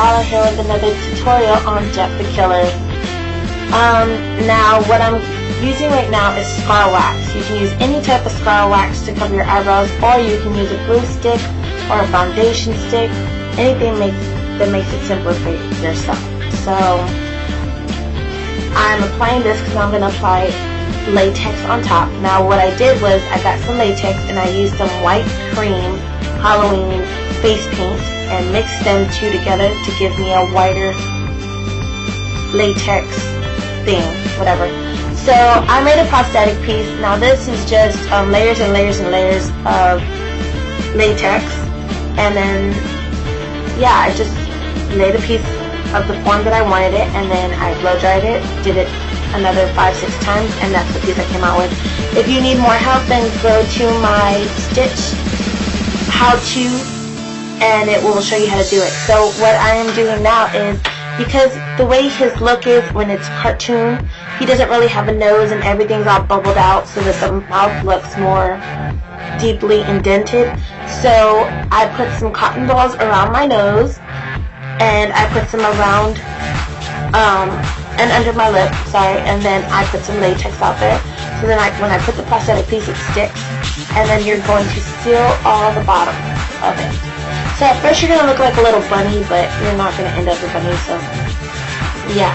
y'all, here with another tutorial on Jet the Killer. Now what I'm using right now is scar wax. You can use any type of scar wax to cover your eyebrows, or you can use a glue stick or a foundation stick, anything that makes it simpler for yourself. So I'm applying this because I'm going to apply latex on top. Now what I did was I got some latex and I used some white cream Halloween face paint and mixed them two together to give me a whiter latex thing, whatever. So I made a prosthetic piece. Now this is just layers and layers and layers of latex, and then yeah, I just made a piece of the form that I wanted it, and then I blow dried it, did it another 5-6 times, and that's the piece I came out with. If you need more help, then go to my stitch how-to, and it will show you how to do it. So what I am doing now is, because the way his look is when it's cartoon, he doesn't really have a nose and everything's all bubbled out so that the mouth looks more deeply indented. So I put some cotton balls around my nose, and I put some around and under my lip, sorry, and then I put some latex out there. So then when I put the prosthetic piece, it sticks, and then you're going to seal all the bottom of it. So at first you're going to look like a little bunny, but you're not going to end up a bunny, so yeah.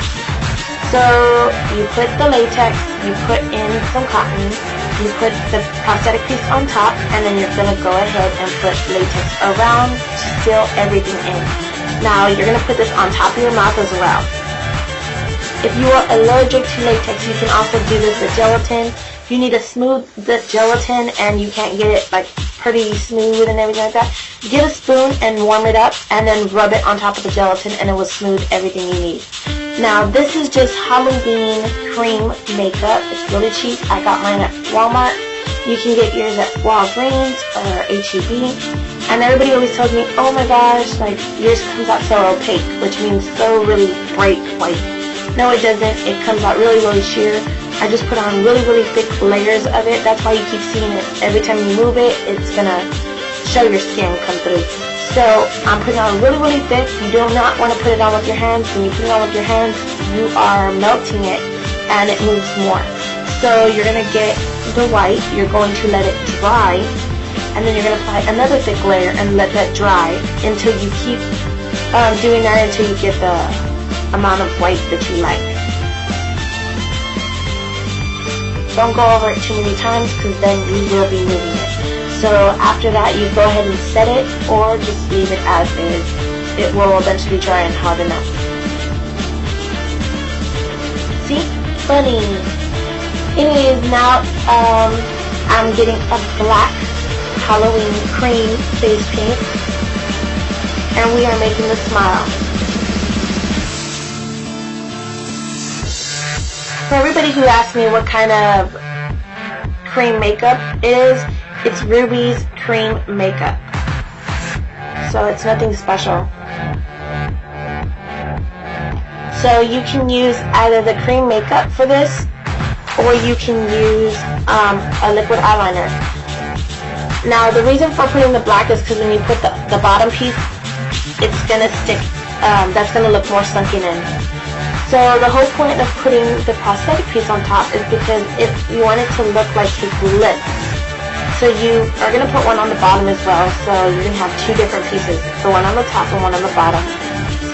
So you put the latex, you put in some cotton, you put the prosthetic piece on top, and then you're going to go ahead and put latex around to seal everything in. Now you're going to put this on top of your mouth as well. If you are allergic to latex, you can also do this with gelatin. You need to smooth the gelatin, and you can't get it like pretty smooth and everything like that. Get a spoon and warm it up, and then rub it on top of the gelatin, and it will smooth everything you need. Now this is just Halloween cream makeup. It's really cheap. I got mine at Walmart. You can get yours at Walgreens or H-E-B. And everybody always tells me, oh my gosh, like yours comes out so opaque, which means so really bright white. No, it doesn't. It comes out really, really sheer. I just put on really, really thick layers of it. That's why you keep seeing it. Every time you move it, it's going to show your skin come through. So I'm putting on really, really thick. You do not want to put it on with your hands. When you put it on with your hands, you are melting it, and it moves more. So you're going to get the white. You're going to let it dry, and then you're going to apply another thick layer and let that dry until you keep doing that until you get the amount of white that you like. Don't go over it too many times, because then you will be moving it. So after that, you go ahead and set it, or just leave it as is. It will eventually dry and harden up. See? Funny. Anyways, now I'm getting a black Halloween cream face paint, and we are making the smile. For everybody who asks me what kind of cream makeup it is, it's Ruby's cream makeup. So it's nothing special. So you can use either the cream makeup for this, or you can use a liquid eyeliner. Now the reason for putting the black is because when you put the bottom piece, it's going to stick, that's going to look more sunken in. So the whole point of putting the prosthetic piece on top is because if you want it to look like his lips. So you are going to put one on the bottom as well. So you're going to have two different pieces, the one on the top and one on the bottom.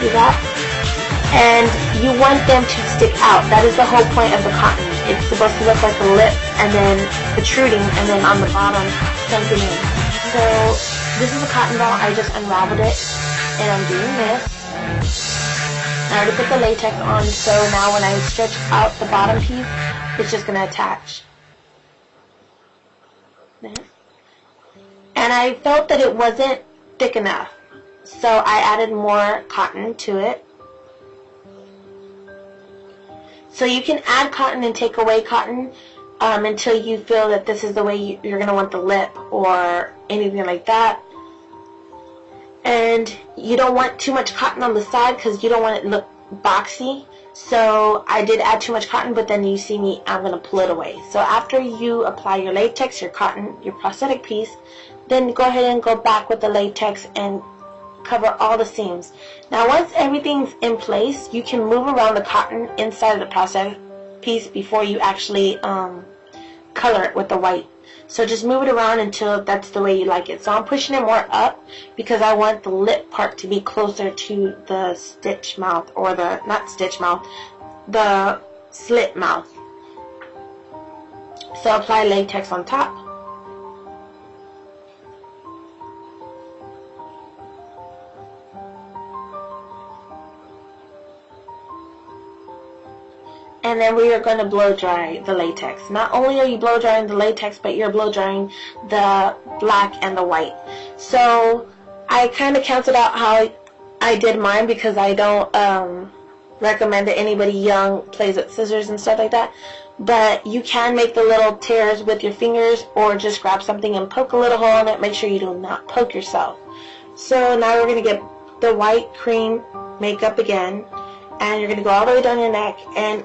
See that? And you want them to stick out. That is the whole point of the cotton. It's supposed to look like a lip, and then protruding, and then on the bottom sunken in. So this is a cotton ball. I just unraveled it, and I'm doing this. I already put the latex on, so now when I stretch out the bottom piece, it's just going to attach. And I felt that it wasn't thick enough, so I added more cotton to it. So you can add cotton and take away cotton until you feel that this is the way you're going to want the lip or anything like that. And you don't want too much cotton on the side because you don't want it to look boxy. So I did add too much cotton, but then you see me, I'm going to pull it away. So after you apply your latex, your cotton, your prosthetic piece, then go ahead and go back with the latex and cover all the seams. Now once everything's in place, you can move around the cotton inside of the prosthetic piece before you actually color it with the white. So just move it around until that's the way you like it. So I'm pushing it more up because I want the lip part to be closer to the stitch mouth, or the, not stitch mouth, the slit mouth. So apply latex on top. And then we are going to blow dry the latex. Not only are you blow drying the latex, but you're blow drying the black and the white. So I kind of counted out how I did mine because I don't recommend that anybody young plays with scissors and stuff like that. But you can make the little tears with your fingers, or just grab something and poke a little hole in it. Make sure you do not poke yourself. So now we're going to get the white cream makeup again, and you're going to go all the way down your neck, and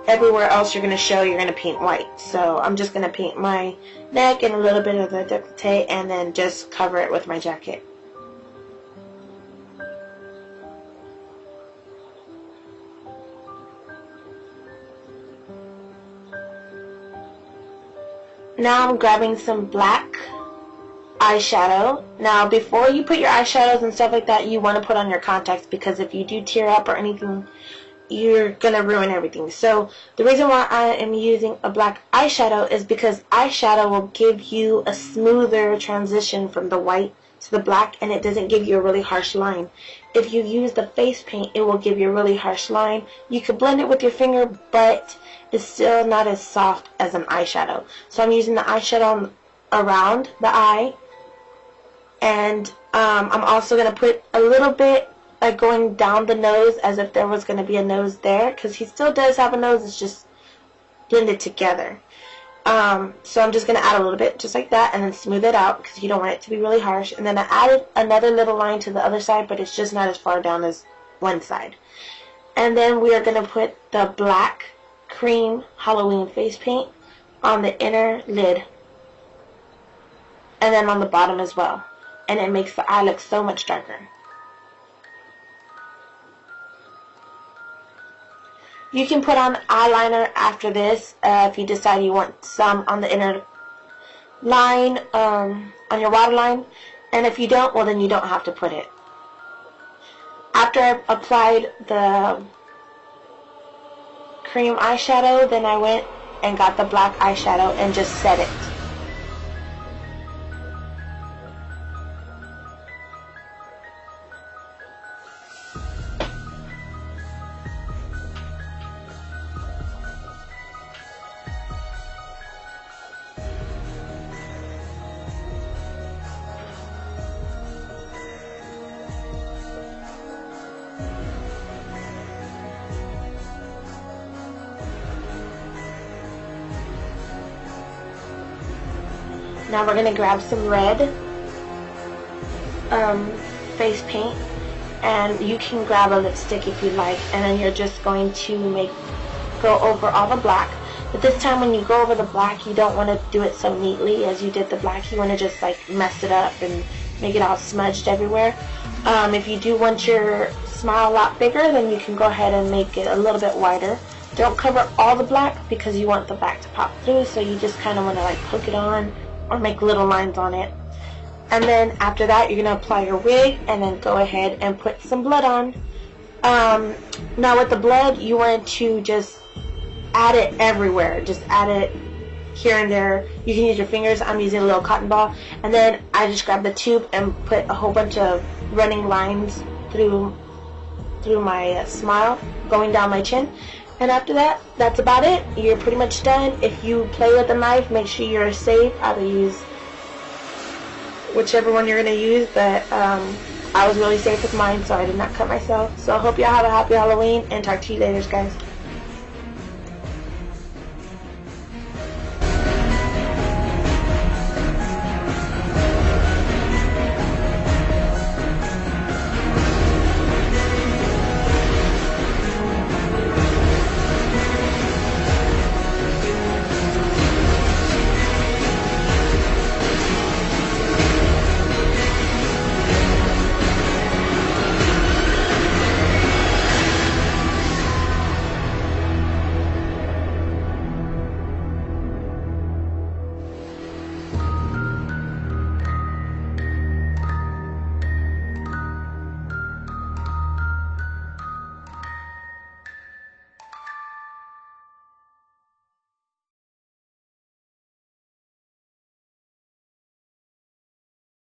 everywhere else you're going to show, you're going to paint white. So I'm just going to paint my neck and a little bit of the décolleté, and then just cover it with my jacket. Now I'm grabbing some black eyeshadow. Now before you put your eyeshadows and stuff like that, you want to put on your contacts, because if you do tear up or anything, you're going to ruin everything. So the reason why I am using a black eyeshadow is because eyeshadow will give you a smoother transition from the white to the black, and it doesn't give you a really harsh line. If you use the face paint, it will give you a really harsh line. You could blend it with your finger, but it's still not as soft as an eyeshadow. So I'm using the eyeshadow around the eye, and I'm also going to put a little bit like going down the nose, as if there was going to be a nose there, because he still does have a nose, it's just blended together. So I'm just going to add a little bit just like that, and then smooth it out because you don't want it to be really harsh. And then I added another little line to the other side, but it's just not as far down as one side. And then we are going to put the black cream Halloween face paint on the inner lid, and then on the bottom as well, and it makes the eye look so much darker. You can put on eyeliner after this if you decide you want some on the inner line, on your waterline, and if you don't, well then you don't have to put it. After I've applied the cream eyeshadow, then I went and got the black eyeshadow and just set it. Now we're going to grab some red face paint, and you can grab a lipstick if you like, and then you're just going to go over all the black. But this time when you go over the black, you don't want to do it so neatly as you did the black. You want to just like mess it up and make it all smudged everywhere. If you do want your smile a lot bigger, then you can go ahead and make it a little bit wider. Don't cover all the black because you want the black to pop through, so you just kind of want to like poke it on or make little lines on it. And then after that, you're going to apply your wig, and then go ahead and put some blood on. Now with the blood, you want to just add it everywhere. Just add it here and there. You can use your fingers. I'm using a little cotton ball. And then I just grabbed the tube and put a whole bunch of running lines through my smile, going down my chin. And after that, that's about it. You're pretty much done. If you play with a knife, make sure you're safe. Either use whichever one you're going to use, but I was really safe with mine, so I did not cut myself. So I hope y'all have a happy Halloween, and talk to you later, guys.